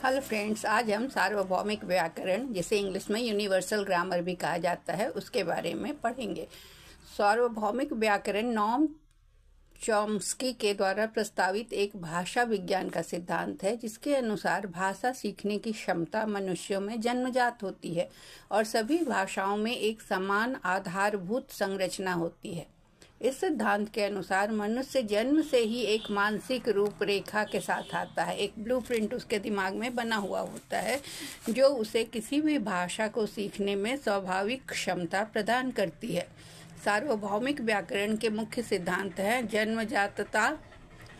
Hello friends, आज हम सार्वभौमिक व्याकरण, जिसे इंग्लिश में यूनिवर्सल ग्रामर भी कहा जाता है, उसके बारे में पढ़ेंगे। सार्वभौमिक व्याकरण नॉम चॉम्स्की के द्वारा प्रस्तावित एक भाषा विज्ञान का सिद्धांत है, जिसके अनुसार भाषा सीखने की क्षमता मनुष्यों में जन्मजात होती है और सभी भाषाओं में एक समान आधारभूत संरचना होती है। इस सिद्धांत के अनुसार मनुष्य जन्म से ही एक मानसिक रूपरेखा के साथ आता है। एक ब्लूप्रिंट उसके दिमाग में बना हुआ होता है, जो उसे किसी भी भाषा को सीखने में स्वाभाविक क्षमता प्रदान करती है। सार्वभौमिक व्याकरण के मुख्य सिद्धांत हैं जन्मजातता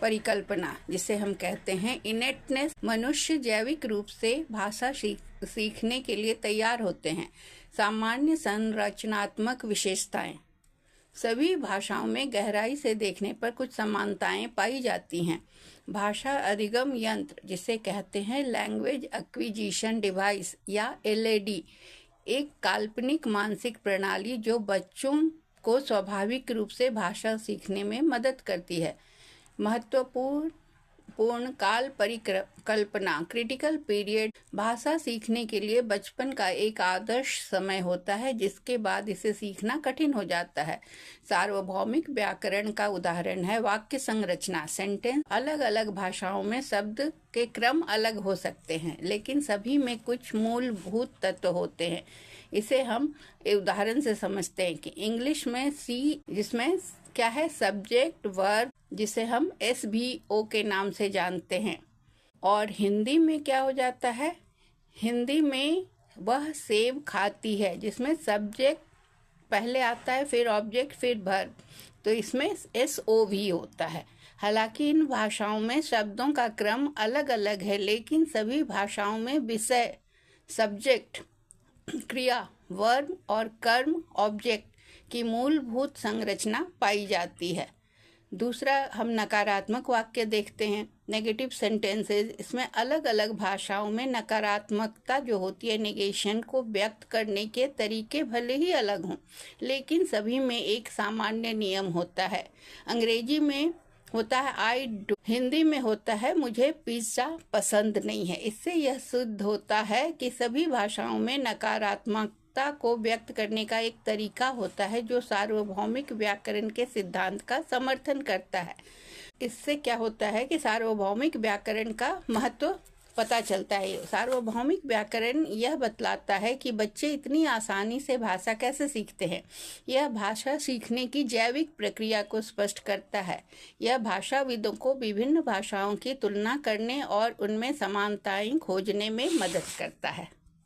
परिकल्पना, जिसे हम कहते हैं इनेटनेस। मनुष्य जैविक रूप से भाषा सीखने के लिए तैयार होते हैं। सामान्य संरचनात्मक विशेषताएं। सभी भाषाओं में गहराई से देखने पर कुछ समानताएं पाई जाती हैं। भाषा अधिगम यंत्र, जिसे कहते हैं लैंग्वेज एक्विजिशन डिवाइस या एलएडी, एक काल्पनिक मानसिक प्रणाली जो बच्चों को स्वाभाविक रूप से भाषा सीखने में मदद करती है। महत्वपूर्ण काल परिकल्पना क्रिटिकल पीरियड। भाषा सीखने के लिए बचपन का एक आदर्श समय होता है, जिसके बाद इसे सीखना कठिन हो जाता है। सार्वभौमिक व्याकरण का उदाहरण है वाक्य संरचना, सेंटेंस। अलग अलग भाषाओं में शब्द के क्रम अलग हो सकते हैं, लेकिन सभी में कुछ मूलभूत तत्व होते हैं। इसे हम उदाहरण से समझते हैं कि इंग्लिश में सी, जिसमें क्या है सब्जेक्ट वर्ब, जिसे हम SVO के नाम से जानते हैं। और हिंदी में क्या हो जाता है, हिंदी में वह सेब खाती है, जिसमें सब्जेक्ट पहले आता है, फिर ऑब्जेक्ट, फिर वर्ब, तो इसमें SOV होता है। हालांकि इन भाषाओं में शब्दों का क्रम अलग अलग है, लेकिन सभी भाषाओं में विषय, सब्जेक्ट, क्रिया, वर्ब और कर्म, ऑब्जेक्ट की मूलभूत संरचना पाई जाती है। दूसरा, हम नकारात्मक वाक्य देखते हैं, नेगेटिव सेंटेंसेस। इसमें अलग अलग भाषाओं में नकारात्मकता जो होती है, नेगेशन को व्यक्त करने के तरीके भले ही अलग हों, लेकिन सभी में एक सामान्य नियम होता है। अंग्रेजी में होता है आई डू, हिंदी में होता है मुझे पिज्ज़ा पसंद नहीं है। इससे यह सिद्ध होता है कि सभी भाषाओं में नकारात्मकता को व्यक्त करने का एक तरीका होता है, जो सार्वभौमिक व्याकरण के सिद्धांत का समर्थन करता है। इससे क्या होता है कि सार्वभौमिक व्याकरण का महत्व पता चलता है। सार्वभौमिक व्याकरण यह बतलाता है कि बच्चे इतनी आसानी से भाषा कैसे सीखते हैं। यह भाषा सीखने की जैविक प्रक्रिया को स्पष्ट करता है। यह भाषाविदों को विभिन्न भाषाओं की तुलना करने और उनमें समानताएं खोजने में मदद करता है।